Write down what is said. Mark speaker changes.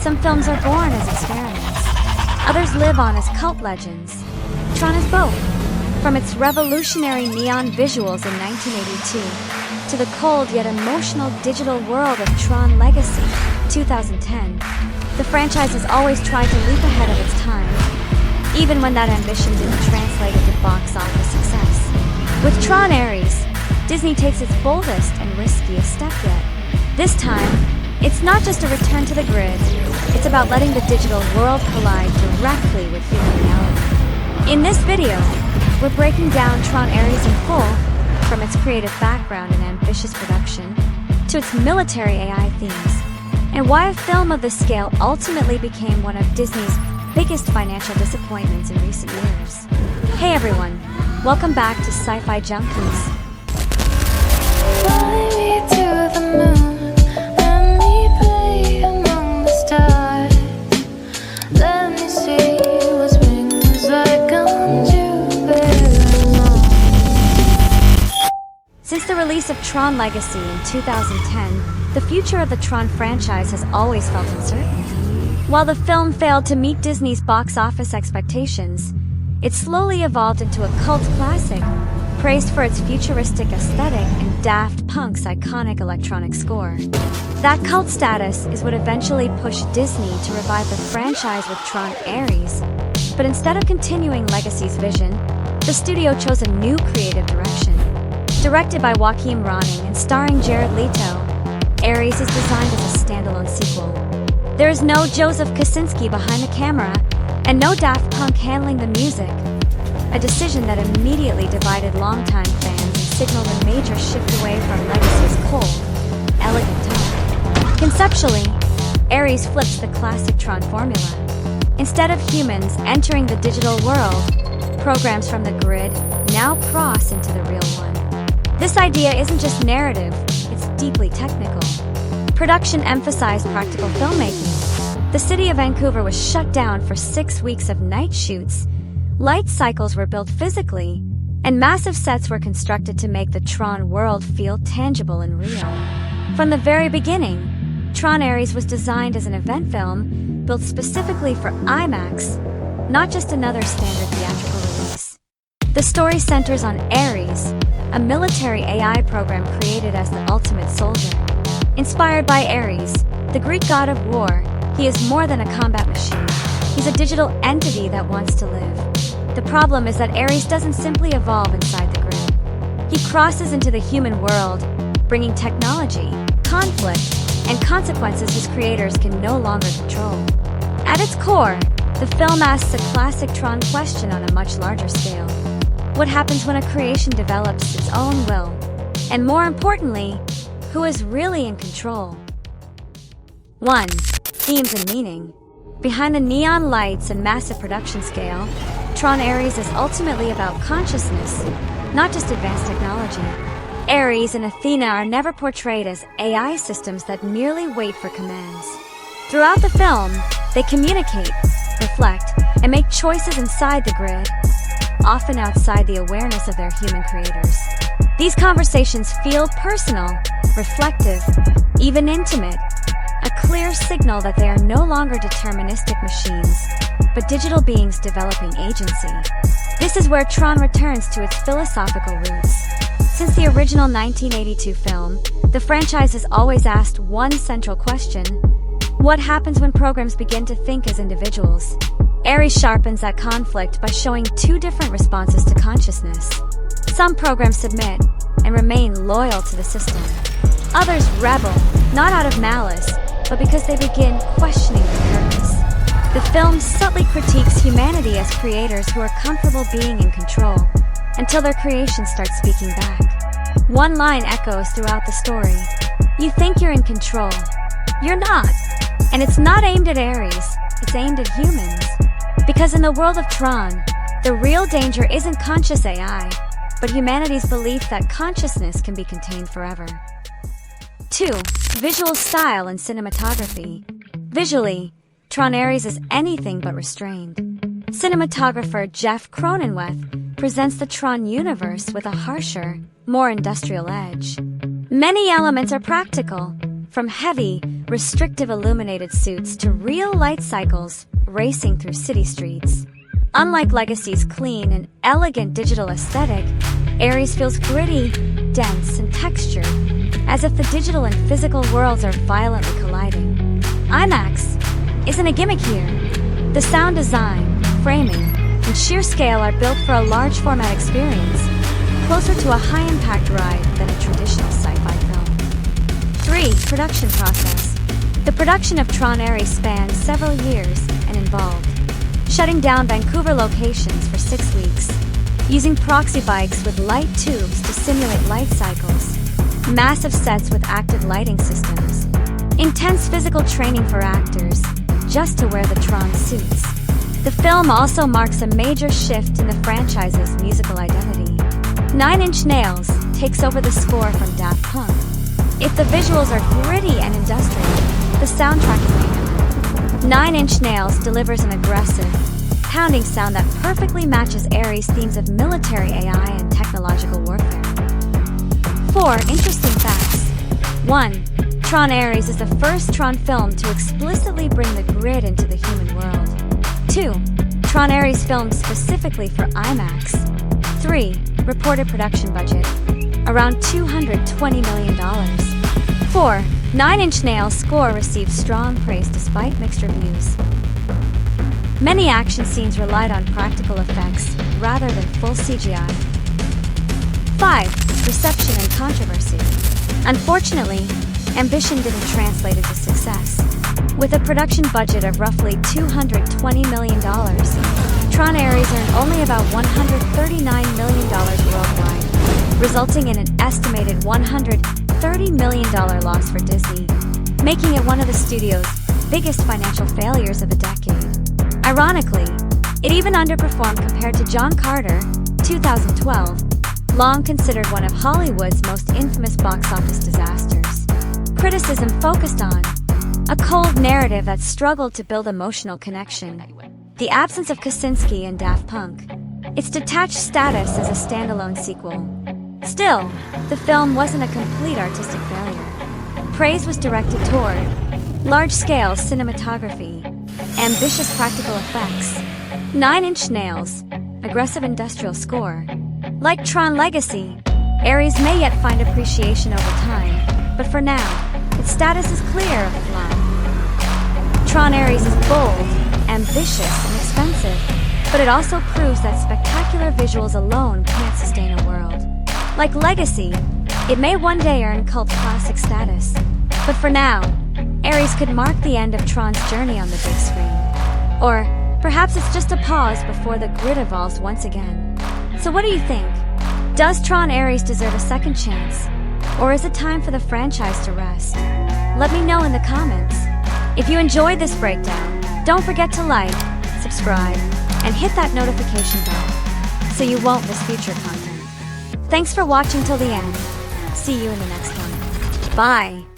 Speaker 1: Some films are born as experiments. Others live on as cult legends. Tron is both. From its revolutionary neon visuals in 1982 to the cold yet emotional digital world of Tron Legacy, 2010, the franchise has always tried to leap ahead of its time, even when that ambition didn't translate into box office success. With Tron Ares, Disney takes its boldest and riskiest step yet. This time, it's not just a return to the grid, it's about letting the digital world collide directly with human reality. In this video, we're breaking down Tron Ares in full, from its creative background and ambitious production, to its military AI themes, and why a film of this scale ultimately became one of Disney's biggest financial disappointments in recent years. Hey everyone, welcome back to Sci-Fi Junkies.
Speaker 2: Fly me to the moon, let me play among the stars. Let me see what spring is like on Jupiter.
Speaker 1: Since the release of Tron Legacy in 2010, the future of the Tron franchise has always felt uncertain. While the film failed to meet Disney's box office expectations, it slowly evolved into a cult classic, praised for its futuristic aesthetic and Daft Punk's iconic electronic score. That cult status is what eventually pushed Disney to revive the franchise with Tron Ares. But instead of continuing Legacy's vision, the studio chose a new creative direction. Directed by Joaquin Ronning and starring Jared Leto, Ares is designed as a standalone sequel. There is no Joseph Kosinski behind the camera, and no Daft Punk handling the music. A decision that immediately divided longtime fans and signaled a major shift away from Legacy's cold, elegant tone. Conceptually, Ares flips the classic Tron formula. Instead of humans entering the digital world, programs from the grid now cross into the real one. This idea isn't just narrative, it's deeply technical. Production emphasized practical filmmaking. The city of Vancouver was shut down for 6 weeks of night shoots. Light cycles were built physically, and massive sets were constructed to make the Tron world feel tangible and real. From the very beginning, Tron Ares was designed as an event film built specifically for IMAX, not just another standard theatrical release. The story centers on Ares, a military AI program created as the ultimate soldier. Inspired by Ares, the Greek god of war, he is more than a combat machine. He's a digital entity that wants to live. The problem is that Ares doesn't simply evolve inside the grid. He crosses into the human world, bringing technology, conflict, and consequences his creators can no longer control. At its core, the film asks a classic Tron question on a much larger scale. What happens when a creation develops its own will? And more importantly, who is really in control? 1. Themes and meaning. Behind the neon lights and massive production scale, Tron Ares is ultimately about consciousness, not just advanced technology. Ares and Athena are never portrayed as AI systems that merely wait for commands. Throughout the film, they communicate, reflect, and make choices inside the grid, often outside the awareness of their human creators. These conversations feel personal, reflective, even intimate, a clear signal that they are no longer deterministic machines, but digital beings developing agency. This is where Tron returns to its philosophical roots. Since the original 1982 film, the franchise has always asked one central question: what happens when programs begin to think as individuals? Ares sharpens that conflict by showing two different responses to consciousness. Some programs submit and remain loyal to the system. Others rebel, not out of malice, but because they begin questioning their purpose. The film subtly critiques humanity as creators who are comfortable being in control, until their creations start speaking back. One line echoes throughout the story: you think you're in control. You're not. And it's not aimed at Ares, it's aimed at humans. Because in the world of Tron, the real danger isn't conscious AI, but humanity's belief that consciousness can be contained forever. 2. Visual style and cinematography. Visually, Tron Ares is anything but restrained. Cinematographer Jeff Cronenweth presents the Tron universe with a harsher, more industrial edge. Many elements are practical, from heavy, restrictive illuminated suits to real light cycles racing through city streets. Unlike Legacy's clean and elegant digital aesthetic, Ares feels gritty, dense, and textured, as if the digital and physical worlds are violently colliding. IMAX isn't a gimmick here. The sound design, framing, and sheer scale are built for a large format experience, closer to a high-impact ride than a traditional sci-fi film. 3. Production process. The production of Tron Ares spanned several years and involved shutting down Vancouver locations for 6 weeks, using proxy bikes with light tubes to simulate light cycles, massive sets with active lighting systems, intense physical training for actors just to wear the Tron suits. The film also marks a major shift in the franchise's musical identity. 9 Inch Nails takes over the score from Daft Punk. If the visuals are gritty and industrial, the soundtrack is a hammer. 9 Inch Nails delivers an aggressive, pounding sound that perfectly matches Ares' themes of military AI and technological warfare. 4 Interesting facts. 1. Tron Ares is the first Tron film to explicitly bring the grid into the human world. 2. Tron Ares filmed specifically for IMAX. 3. Reported production budget, around $220 million. 4. 9 Inch Nails score received strong praise despite mixed reviews. Many action scenes relied on practical effects rather than full CGI. 5. Reception and controversy. Unfortunately, ambition didn't translate into success. With a production budget of roughly $220 million, Tron Ares earned only about $139 million worldwide, resulting in an estimated $130 million loss for Disney, making it one of the studio's biggest financial failures of the decade. Ironically, it even underperformed compared to John Carter, 2012, long considered one of Hollywood's most infamous box office disasters. Criticism focused on a cold narrative that struggled to build emotional connection, the absence of Kaczynski and Daft Punk, its detached status as a standalone sequel. Still, the film wasn't a complete artistic failure. Praise was directed toward large-scale cinematography, ambitious practical effects, 9 Inch Nails, aggressive industrial score. Like Tron Legacy, Ares may yet find appreciation over time, but for now, its status is clear of a flaw. Tron Ares is bold, ambitious, and expensive, but it also proves that spectacular visuals alone can't sustain a world. Like Legacy, it may one day earn cult classic status, but for now, Ares could mark the end of Tron's journey on the big screen. Or perhaps it's just a pause before the grid evolves once again. So what do you think? Does Tron Ares deserve a second chance? Or is it time for the franchise to rest? Let me know in the comments. If you enjoyed this breakdown, don't forget to like, subscribe, and hit that notification bell so you won't miss future content. Thanks for watching till the end. See you in the next one. Bye!